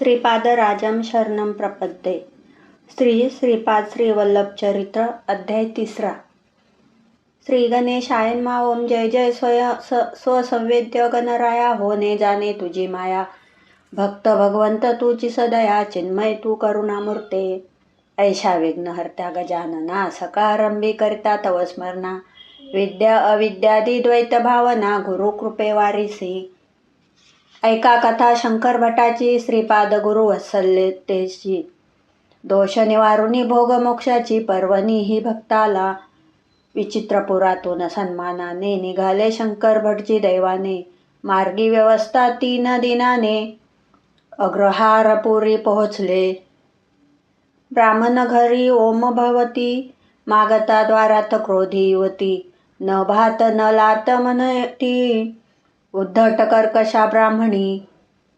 श्रीपादराजं शरणं प्रपद्ये. श्री श्रीपाद श्री वल्लभ चरित्र अध्याय 3. श्री गणेशाय नमः. ओम जय जय स्वसंवेद्य गणराया. होणे जाणे तुझी माया. भक्त भगवंत तुझी सदया. चिन्मय तू करुणामूर्ते. ऐशा विघ्नहर्त्या गजानना. सकारारंभी करिता तव स्मरणा. विद्या अविद्यादी द्वैत भावना. गुरु कृपे वारिसी. ऐका कथा शंकर भटाची. श्रीपाद गुरु वत्सल्यतेची. दोष निवारुनी भोग मोक्षाची. पर्वणी ही भक्ताला. विचित्रपुरातून सन्मानाने. निघाले शंकर भटजी दैवाने. मार्गी व्यवस्था 3 दिनाने. अग्रहारपुरी पोहोचले. ब्राह्मण घरी ओम भवती. मागता द्वारात क्रोधी युवती. न भात न लात म्हणती. उद्धट कर्कशा ब्राह्मणी.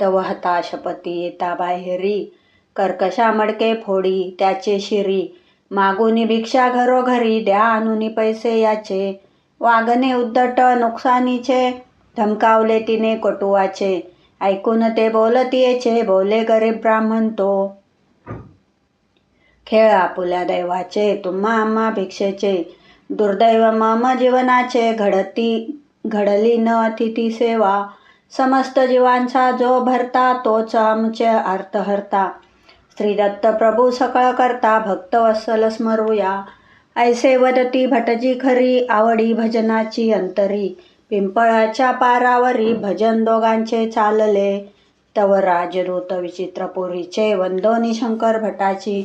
तव हताशपती येता बाहेरी. कर्कशा मडके फोडी त्याचे शिरी. मागुनी भिक्षा घरोघरी. द्या आणुनी पैसे याचे. वागणे उद्धट नुकसानीचे. धमकावले तिने कटुवाचे. ऐकून ते बोलतीयेचे. बोले गरीब ब्राह्मण तो. खेळ आपुल्या दैवाचे. तुम्हा आम्हा भिक्षेचे. दुर्दैव मम जीवनाचे. घडली न अतिथी सेवा. समस्त जीवांचा जो भरता. तोच आमचे अर्थहर्ता. श्री दत्त प्रभू सकळ करता. भक्त वत्सल स्मरूया. ऐसे वदती भटजी खरी. आवडी भजनाची अंतरी. पिंपळाच्या पारावरी. भजन दोघांचे चालले. तव राजदूत विचित्रपुरीचे. वंदोनी शंकर भटाची.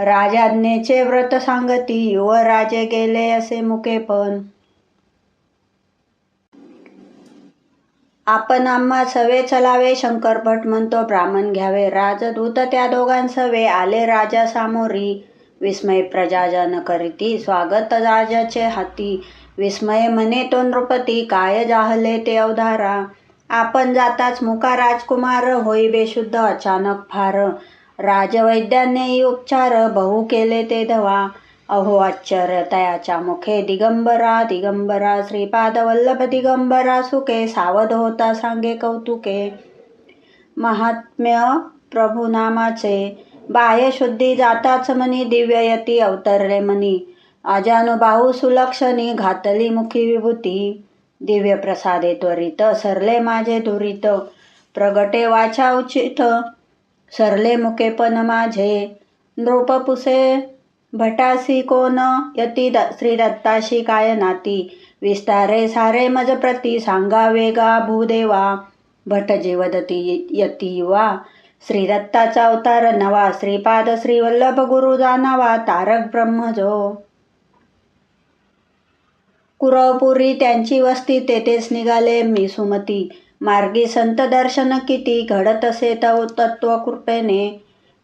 राजाज्ञेचे व्रत सांगती. युवराजे गेले असे मुके पण. आपण आम्हा सवे चलावे. शंकर भट म्हणतो ब्राह्मण घ्यावे. राजदूत त्या दोघांसवे. आले राजा सामोरी. विस्मय प्रजाजन करीती. स्वागत राजाचे हाती. विस्मय म्हणे तो नृपती. काय जाहले ते अवधारा. आपण जाताच मुका राजकुमार. होई बेशुद्ध अचानक फार. राजवैद्यानेही उपचार. बहु केले ते दवा. अहो आश्चर्य तयाच्या मुखे. दिगंबरा दिगंबरा. श्रीपाद वल्लभ दिगंबरा सुखे. सावध होता सांगे कौतुके. महात्म्य प्रभू नामाचे. बाह्य शुद्धी जाताच मनी. दिव्ययती अवतरले मनी. अजानुबाहू सुलक्षणी. घातली मुखी विभूती. दिव्य प्रसादे त्वरित. सरले माझे दुरित. प्रगटे वाचा उचित. सरले मुकेपण माझे. नृपपुसे भटासी कोण. यती श्रीदत्ताशी काय नाती. विस्तारे सारे मज प्रती. सांगा वेगा भूदेवा. भटजी वदती यती युवा. श्रीदत्ताचा अवतार नवा. श्रीपाद श्री वल्लभ गुरु जाणावा. तारक ब्रह्म जो. कुरवपुरी त्यांची वस्ती. तेथेच निघाले मी सुमती. मार्गी संत दर्शन किती. घडत असे तत्व कृपेने.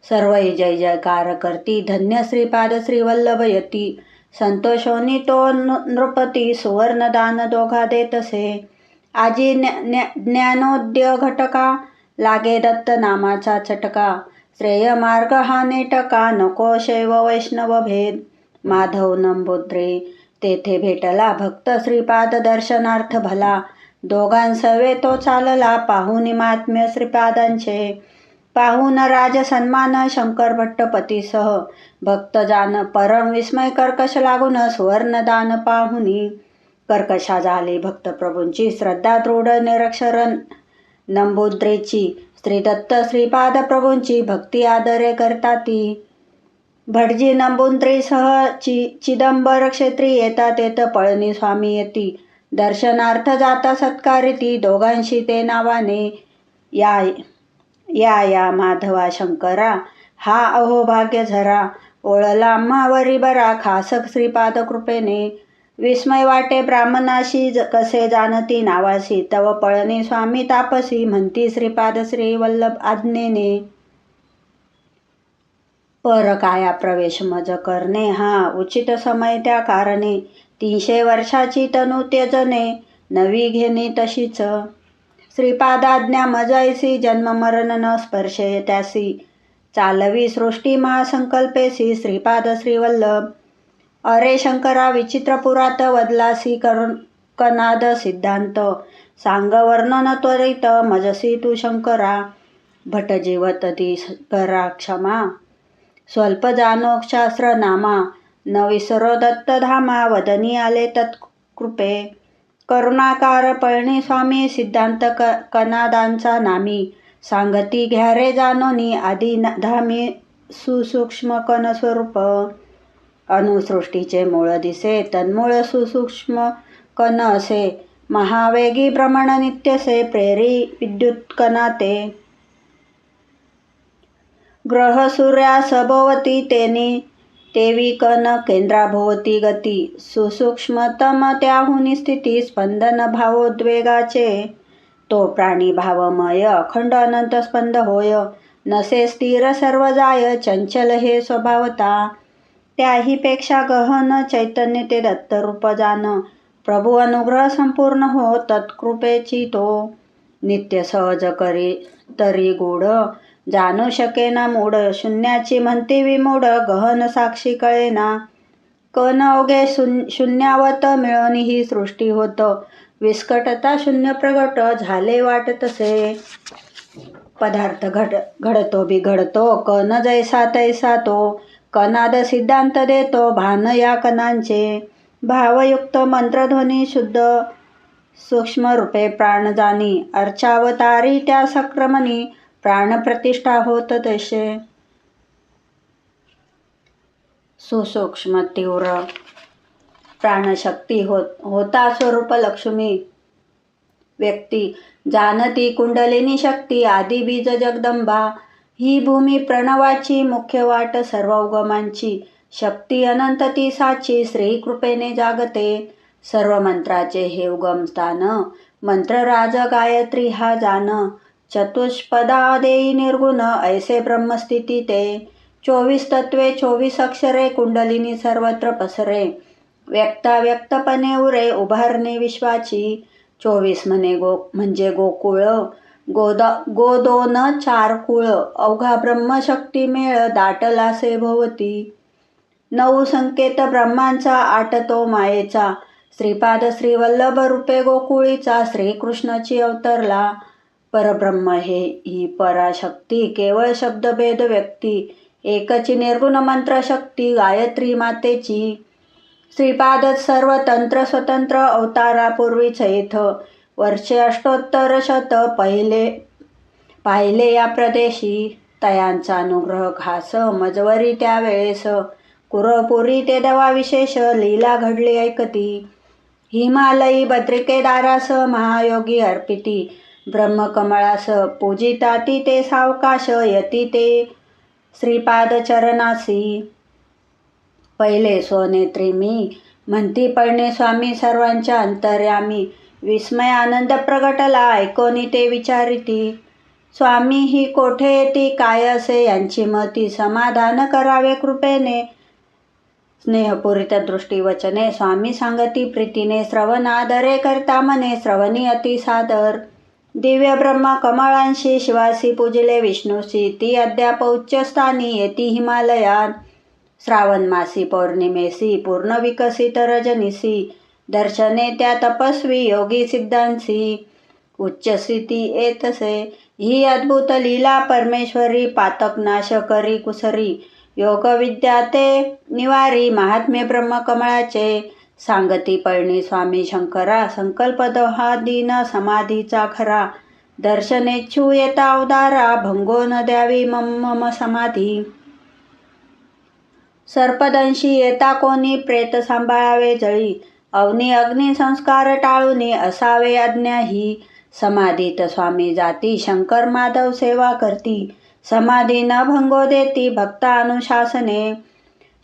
सर्व जय जयकार करती. धन्य श्रीपाद श्री वल्लभ यती. संतोषोनी तो नृपती. सुवर्णदान दोघा देतसे. आजी ज्ञानोदय घटका. लागे दत्त नामाचा चटका. श्रेय मार्ग हा नेटका. नको शैव वैष्णव भेद. माधव नंबोद्रे. तेथे भेटला भक्त श्रीपाद दर्शनार्थ भला. दोघांसवे तो चालला. पाहुनी महात्म्य श्रीपादांचे. पाहून राज सन्मान. शंकर भट्टपतीसह. भक्त जान परम विस्मय. कर्कश लागून सुवर्णदान पाहुनी. कर्कशा झाली भक्त प्रभूंची. श्रद्धा दृढ निरक्षर नंबुद्रेची. श्रीदत्त श्रीपाद प्रभूंची. भक्ती आदरे करता ती. भटजी नंबुद्रेसह चिदंबर क्षेत्री. येता तेथ पळणी स्वामी येती. दर्शनार्थ जाता सत्कारिती. दोघांशी ते नावाने. या माधवा शंकरा. हा अहो भाग्य झरा. ओळला आम्हावरी बरा. खास श्रीपाद कृपेने. विस्मय वाटे ब्राह्मणाशी. कसे जाणती नावासी. तव पळणी स्वामी तापसी. म्हणती श्रीपाद श्री वल्लभ आज्ञेने. पर काया प्रवेश मज करणे. हा उचित समय त्या कारणे. 300 वर्षाची तनु त्यजने. नवी घेणे तशीच. श्रीपादाज्ञा मजैसी. जन्म मरण न स्पर्शे त्यासी. चालवी सृष्टी महासंकल्पेसी. श्रीपाद श्री वल्लभ. अरे शंकरा विचित्रपुरात. वदलासी कनाद सिद्धांत. सांग वर्णन त्वरित. मजसी तू शंकरा. भटजीवतती करा क्षमा, स्वल्प जानो शास्त्र नामा, न विसरो दत्तधामा, वदनी आले तत्कृपे, करुणाकार पळणी स्वामी, सिद्धांत कनादांचा नामी, सांगती घ्या रे जानोनी, आदी धामी सुसूक्ष्म कण स्वरूप, अनुसृष्टीचे मूळ दिसे, तन्मूळ सुसूक्ष्म कण असे, महावेगी भ्रमण नित्यसे, प्रेरी विद्युत कणा ते, ग्रह सूर्या सभोवती तेनी, तेवी कण केंद्राभोवती गती, सुसूक्ष्मतम त्याहुनी स्थिती, स्पंदन भावोद्वेगाचे, तो प्राणी भावमय अखंड अनंत स्पंद होय, नसे स्थिर सर्व जाय, चंचल हे स्वभावता, त्याहीपेक्षा गहन चैतन्य ते दत्तरूप जान, प्रभू अनुग्रह संपूर्ण हो तत्कृपेची तो, नित्य सहज करी तरी गूढ, जाणू शकेना मूढ, शून्याची म्हणती विमूढ, गहन साक्षी कळेना, कण अवघे शून्यावत, मिळून ही सृष्टी होत, विस्कटता शून्य प्रगट, झाले वाट तसे, पदार्थ घडतो बिघडतो, कण जैसा तैसा तो, कणाद सिद्धांत देतो, भान या कणांचे, भावयुक्त मंत्रध्वनी शुद्ध सूक्ष्म रूपे प्राण जाणी, अर्चावतारी त्या सक्रमणी, प्राण प्रतिष्ठा होत तैसे, सुसूक्ष्म तीव्र प्राणशक्ती होता स्वरूप लक्ष्मी व्यक्ती, जानती कुंडलिनी शक्ती, आदी बीज जगदंबा, ही भूमी प्रणवाची, मुख्य वाट सर्व उगमांची, शक्ती अनंत ती साची, श्री कृपेने जागते, सर्व मंत्राचे हे उगम स्थान, मंत्र राज गायत्री हा जान, चतुष्पदा देई निर्गुण, ऐसे ब्रह्मस्थिती ते, 24 तत्वे 24 अक्षरे, कुंडलिनी सर्वत्र पसरे, व्यक्ताव्यक्तपणे उरे, उभारणे विश्वाची, 24 म्हणे म्हणजे गोकुळ, गोदोन 4 कुळ, अवघा ब्रह्मशक्ती मेळ, दाटलासे भोवती, 9 संकेत ब्रह्मांचा, 8 तो मायेचा, श्रीपाद श्रीवल्लभ रूपे गोकुळीचा, श्रीकृष्णाची अवतरला, परब्रह्म हे ही पराशक्ती, केवळ शब्दभेद व्यक्ती, एकची निर्गुण मंत्र शक्ती, गायत्री मातेची, श्रीपादच सर्व तंत्र स्वतंत्र, अवतारापूर्वीच येथ, वर्षे अष्टोत्तर शत पाहिले या प्रदेशी, तयांचा अनुग्रह खास, मजवरी त्यावेळेस, कुरपुरी ते दवा विशेष, लीला घडली ऐकती, हिमालयी बद्रिकेदारास, महायोगी अर्पिती, ब्रह्मकमळास, पूजिताती ते सावकाश, यती ते श्रीपाद चरणासी, पहिले स्वनेत्री मी, म्हणती पळणे स्वामी सर्वांच्या अंतर्यामी, विस्मय आनंद प्रगटला, ऐकोनी ते विचारिती, स्वामी ही कोठे येती, काय असे यांची मती, समाधान करावे कृपेने, स्नेहपूरित दृष्टी वचने, स्वामी सांगती प्रीतीने, श्रवणादरे करता मने, श्रवणी अति सादर, दिव्य ब्रह्म कमळांशी, शिवासी पूजिले विष्णूशी, ती अद्याप उच्च स्थानी, येती हिमालयात, श्रावण मासी पौर्णिमेसी, पूर्ण विकसित रजनीसी, दर्शने त्या तपस्वी योगी सिद्धांसी, उच्च स्थिती येतसे, ही अद्भुत लीला परमेश्वरी, पातक नाश करी कुसरी, योग विद्या ते निवारी, महात्म्य ब्रह्मकमळाचे, सांगती पळणी स्वामी शंकरा, संकल्प दोहा दीन समाधीचा खरा, दर्शनेच्छू येता उदारा, भंगो न द्यावी मम समाधी, सर्पदंशी येता कोणी, प्रेत सांभाळावे जळी, अवनी अग्नी संस्कार टाळूनी, असावे अज्ञाही, समाधीत स्वामी जाती, शंकर माधव सेवा करती, समाधी न भंगो देती, भक्त अनुशासने,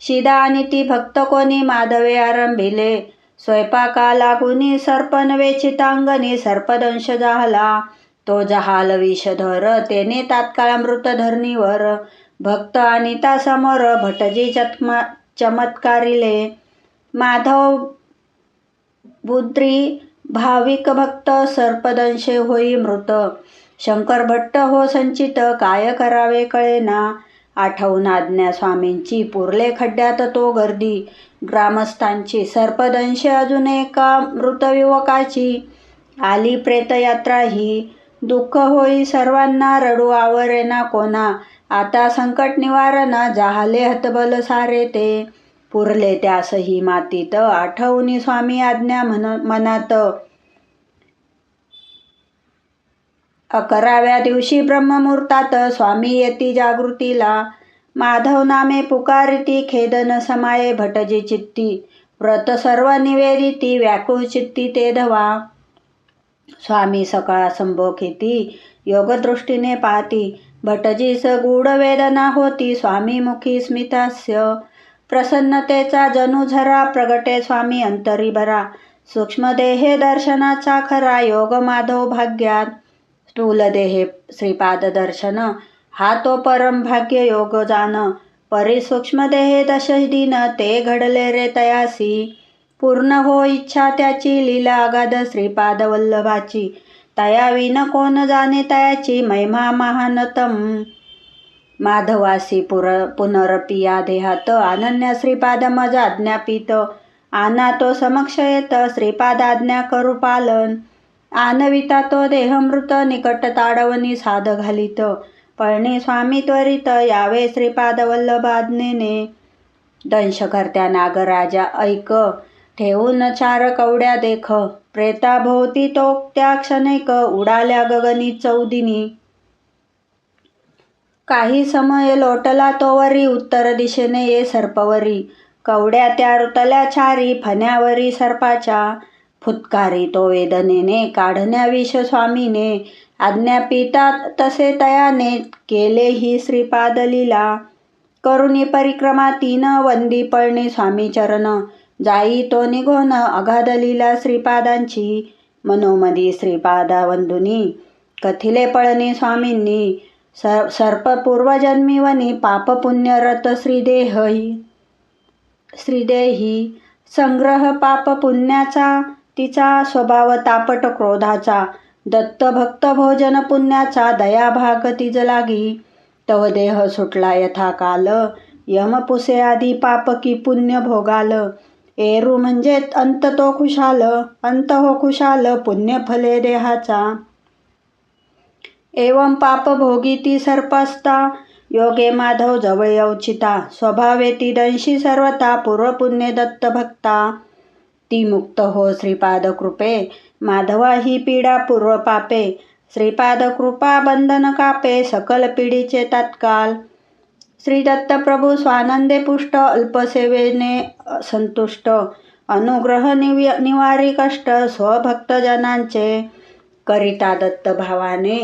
शिदा आणि ती भक्त कोणी, माधवे आरंभिले, स्वयंपाका लागुनी, सर्पन वेचितांगणी, सर्पदंश झाला, तो जहाल विषधर, तेने तात्काळ मृत धरणीवर, भक्त अनिता समोर, भटजी चमत्कारिले, माधव बुद्री भाविक भक्त, सर्पदंशे होई मृत, शंकर भट्ट हो संचित, काय करावे कळेना, आठवून आज्ञा स्वामींची, पुरले खड्ड्यात तो गर्दी, ग्रामस्थांची, सर्पदंशे अजून एका मृत युवकाची, आली प्रेतयात्रा ही, दुःख होई सर्वांना, रडू आवरेना कोणा. आता संकट निवारणा, जाहले हतबल सारे ते. पुरले त्यासही मातीत, आठवून स्वामी आज्ञा मनात. 11व्या दिवशी ब्रह्ममुहूर्तात, स्वामी येती जागृतीला. माधव नामे पुकारिती, खेदन समाये भटजी चित्ती. व्रत सर्व निवेदिती, व्याकुळ चित्ती ते धवा. स्वामी सकाळ संभोखिती, योगदृष्टीने पाहती. भटजीस गूढ वेदना होती, स्वामी मुखी स्मितहास्य. प्रसन्नतेचा जणू झरा, प्रगटे स्वामी अंतरी भरा. सूक्ष्म देहे दर्शनाचा खरा, योग माधव भाग्यात. स्थूल देहे श्रीपाद दर्शन, हा तो परम भाग्य योग जान. परी सूक्ष्म देहे दशदिन, ते घडले रे तयासी. पूर्ण हो इच्छा त्याची, लीला अगाध श्रीपाद वल्लभाची. तया विन कोण जाणे तयाची, महिमा महानतम. माधवासी पुनरपि या देहात, अनन्या श्रीपाद मज आज्ञापित. आना तो समक्ष येत, श्रीपाद आज्ञा करू पालन. आनविता तो देहमृत, निकट ताडवणी साध घालित. पळणी स्वामी त्वरित, यावे श्रीपाद वल्लभ आज्ञेने. दंशकर्त्या नागराजा ऐक, ठेवून 4 कवड्या देख. प्रेताभोवती तो त्या क्षणैक, उडाल्या गगनी चौदिनी. काही समय लोटला तोवरी, उत्तर दिशेने ये सर्पवरी. कवड्या त्या रुतल्या चारी, फण्यावरी सर्पाच्या. फुत्कारी तो वेदनेने, काढण्या विष स्वामीने. आज्ञापिता तसे तयाने, केले ही श्रीपाद लीला. करुणी परिक्रमा 3, वंदी पळणी स्वामी चरण. जाई तो निघोन, अगाध लीला श्रीपादांची. मनोमधी श्रीपादा वंदुनी, कथिले पळणी स्वामींनी. सर्प पूर्वजन्मी वनी, पाप पुण्य रत श्रीदेही. संग्रह पाप पुण्याचा, तिचा स्वभाव तापट क्रोधाचा. दत्त भक्त भोजन पुण्याचा, दयाभाग तिज लागी. तव देह सुटला यथाकाल, यम पुसे आधी पाप की पुण्य भोगाल. एरू म्हणजे अंत तो खुशाल, अंत हो खुशाल, पुण्य फले देहाचा. एवं पाप भोगी ती सर्पस्ता, योगे माधव जवळ यवचिता. स्वभावे ती दंशी सर्वता, पूर्व पुण्य दत्त भक्ता. ती मुक्त हो श्रीपाद कृपे, माधवा ही पीडा पूर्व पापे. श्रीपाद कृपा बंधन कापे, सकल पीडीचे तात्काल. श्री दत्त प्रभू स्वानंदे पुष्ट, अल्पसेवेने संतुष्ट. अनुग्रह निवारी कष्ट, स्वभक्तजनांचे. करिता दत्त भावाने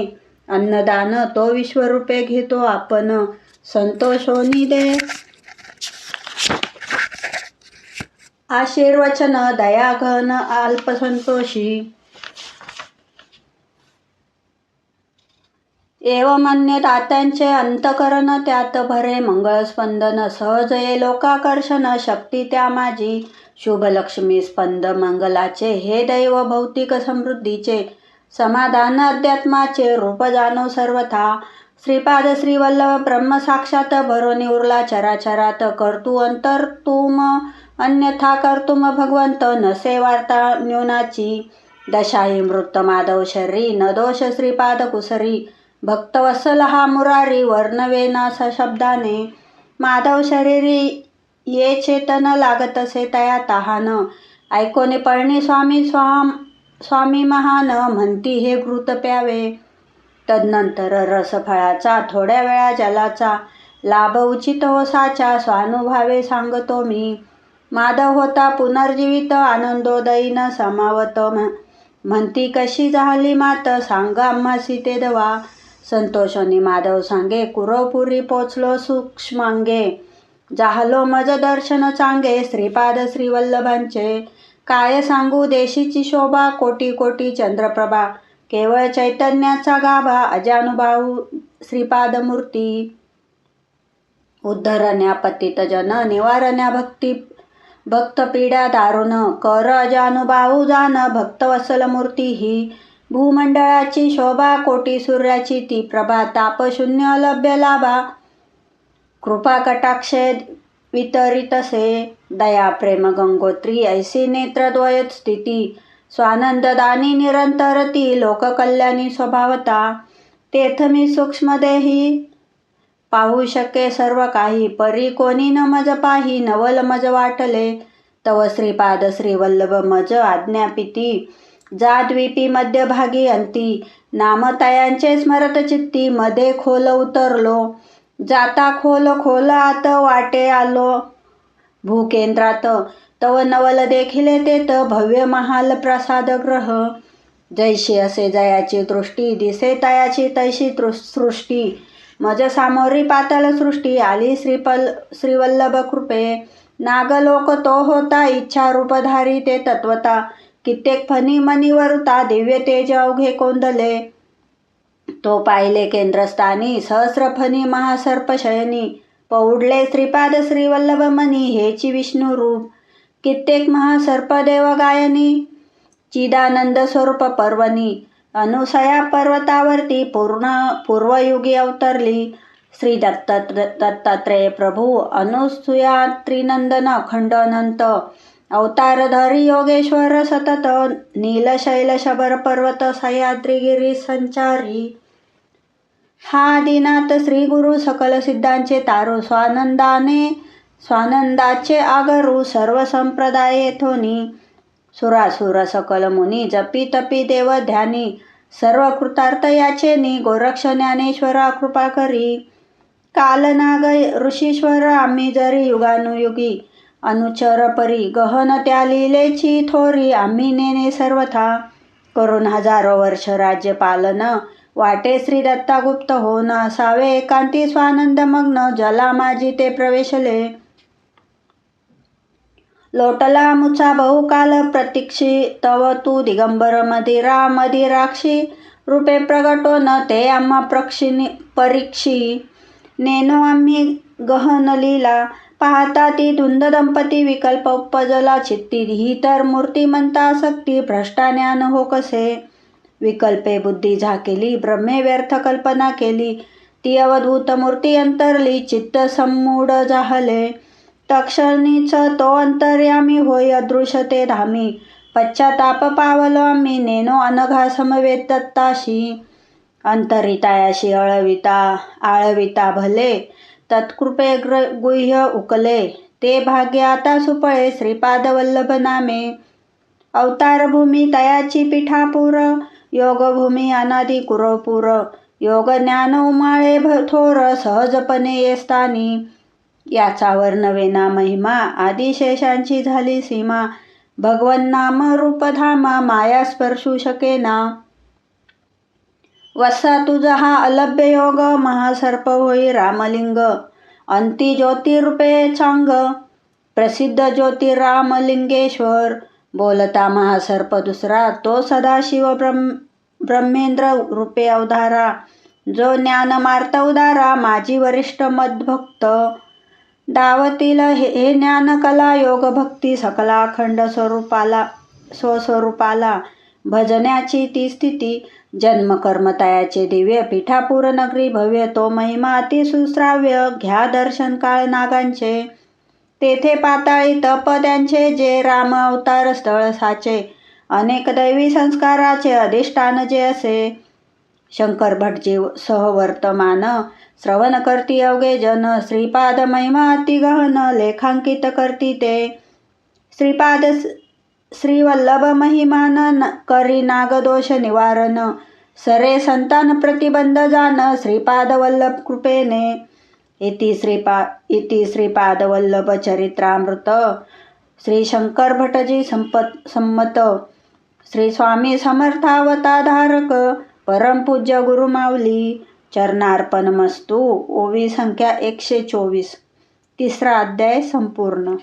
अन्नदान, तो विश्वरूपे घेतो आपण. संतोषोनी दे आशीर्वचन, दयाघन अल्पसंतोषी. एवमन्य दात्यांचे अंतकरण, त्यात भरे मंगळस्पंदन. सहज ये लोकाकर्षण, शक्ती त्या माझी. शुभ लक्ष्मी स्पंद मंगलाचे, हे दैव भौतिक समृद्धीचे. समाधान अध्यात्माचे, रूप जाणो सर्वथा. श्रीपाद श्रीवल्लभ ब्रह्म साक्षात, भरोनी उरला चराचरात. कर्तू अंतर तुम, अन्यथा कर्तुम भगवंत. नसे वार्ता न्यूनाची, दशाही मृत माधव शरी. न दोष श्रीपाद कुसरी. भक्तवत्सल हा मुरारी, वर्णवेना शब्दाने. माधव शरीरी ये चेतन, लागतसे तया तहान. ऐकोने पळणी स्वामी महान, म्हणती हे घृत प्यावे. तदनंतर रसफळाचा, थोड्या वेळा जलाचा. लाभ उचित हो साचा, स्वानुभावे सांगतो मी. माधव होता पुनर्जीवित, आनंदोदयीन समावत. म्हणती कशी झाली मात, सांगा आम्हासी ते दवा. संतोषाने माधव सांगे, कुरवपुरी पोचलो सूक्ष्मांगे. जाहलो मज दर्शन चांगे, श्रीपाद श्रीवल्लभांचे. काय सांगू देशीची शोभा, कोटी कोटी चंद्रप्रभा. केवळ चैतन्याचा गाभा, अजानुभाऊ श्रीपाद मूर्ती. उद्धरण्या पतित जन, निवारण्या भक्त पीडा दारुण. कर अजानुभाऊ जान, भक्तवत्सल मूर्ती ही. भूमंडळाची शोभा, कोटी सूर्याची ती प्रभा. तापशून्य अलभ्य लाभा, कृपा कटाक्षे वितरितसे. दया प्रेम गंगोत्री, ऐसी नेत्रद्वय स्थिती. स्वानंददानी निरंतर ती लोककल्याणी स्वभावता. तेथ मी सूक्ष्मदेही पाहू शके सर्व काही. परी कोणी न मज पाही नवल मज वाटले. तव श्रीपाद श्रीवल्लभ मज आज्ञापिती. जा द्वीपी मध्यभागी अंती. नामतयांचे स्मरत चित्ती. मध्ये खोल उतरलो. जाता खोल खोल आत वाटे आलो. भूकेंद्रात तव नवल देखिले तेथ. भव्य महाल प्रसाद ग्रह. जैशी असे जयाची दृष्टी. दिसे तयाची तैशी सृष्टी. मज सामोरी पाताल सृष्टी. आली श्रीवल्लभ कृपे. नागलोक तो होता. इच्छा रूपधारी ते तत्वता. कित्येक फणी मणिवरुता. दिव्य तेज अवघे कोंदले. तो पाहिले केंद्रस्थानी. सहस्र फणी महासर्प शयनी. पौडले श्रीपाद श्रीवल्लभ मनी. हेची विष्णू रूप. कित्येक महासर्पदेव गायनी. चिदानंद स्वरूप पर्वणी. अनुसया पर्वतावरती पूर्वयुगी अवतरली. श्री दत्तात्रेय प्रभू. अनुसुया त्रिनंदन अखंड अनंत. अवतारधारी योगेश्वर सतत. नीलशैल शबर पर्वत सह्याद्रिगिरी संचारी. हा आदिनाथ श्री गुरु सकल सिद्धांचे तारू. स्वानंदाचे आगरू. सर्व संप्रदाय येथोनी. सुरासुर सकल मुनी. जपी तपी देव ध्यानी. सर्व कृतार्थ याचेनी. गोरक्ष ज्ञानेश्वरा कृपा करी. कालनाग ऋषीश्वर आम्ही जरी युगानुयुगी. अनुचर परी गहन त्या लीलेची थोरी. आम्ही नेणे सर्वथा. करून हजारो वर्ष राज्य पालन. वाटे श्री दत्ता गुप्त होन. असावे एकांती स्वानंद मग्न. जला माझी ते प्रवेशले. लोटला मुचा बहुकाल प्रतीक्षी. तव तू दिगंबर मदिराक्षी. रूपे प्रगटो न ते आम्हा परीक्षी. नेनो आम्ही गहन लीला. पाहता ती धुंद दंपती. विकल्प उपजला चित्ती. ही तर मूर्तिमंता शक्ती. भ्रष्टा ज्ञान हो कसे. विकल्पे बुद्धी झाकेली. ब्रह्मे व्यर्थ कल्पना केली. ती अवधूत मूर्ती अंतरली. चित्त सम्मूढ जाहले. तक्षणीच तो अंतर्यामी होय अदृश्य ते धामी. पश्चाताप पावलो आम्ही. नेनो अनघा समवेत दत्ताशी. अंतरितायाशी आळविता भले. तत्कृपे गुह्य उकले. ते भाग्य आता सुपळे. श्रीपाद वल्लभ नामे. अवतारभूमी तयाची पीठापूर. योगभूमी अनादि कुरपूर. योग ज्ञान उमाळे थोर. सहजपणे ये स्थानी. याचा वर्णवेना महिमा. आदिशेषांची झाली सीमा. भगवन नाम रूपधामा. माया स्पर्शू शकेना. वसा तुझा हा अलभ्य योग. महासर्प होई रामलिंग. अंती ज्योतिरूपे चांग. प्रसिद्ध ज्योतिरामलिंगेश्वर. बोलता महासर्प दुसरा. तो सदाशिव ब्रह्मेंद्र रूपे अवधारा. जो ज्ञान मार्त उदारा. माझी वरिष्ठ मद्भक्त. दावतील हे ज्ञान कला. योग भक्ती सकला अखंड स्वस्वरूपाला. भजण्याची ती स्थिती. जन्म कर्म तयाचे दिव्य. पीठापूर नगरी भव्य. तो महिमा अति सुश्राव्य. घ्या दर्शन काळ नागांचे. तेथे पाताळी तप त्यांचे. जे राम अवतार स्थळ साचे. अनेक दैवी संस्काराचे अधिष्ठान जे असे. शंकर भटजीव सहवर्तमान. श्रवण करती अवघे जन. श्रीपाद महिमा अति गहन. लेखांकित करती ते. श्रीपाद श्रीवल्लभ महिमान. करी नागदोष निवारण. सरे संतान प्रतिबंध जान. श्रीपाद वल्लभ कृपेने. इति श्रीपाद वल्लभ चरित्रामृत. श्री शंकर भटजी संमत. श्री स्वामी समर्थावताधारक. परमपूज्य गुरुमाऊली चरणार्पणमस्तु. ओवी संख्या 124. 3रा अध्याय संपूर्ण.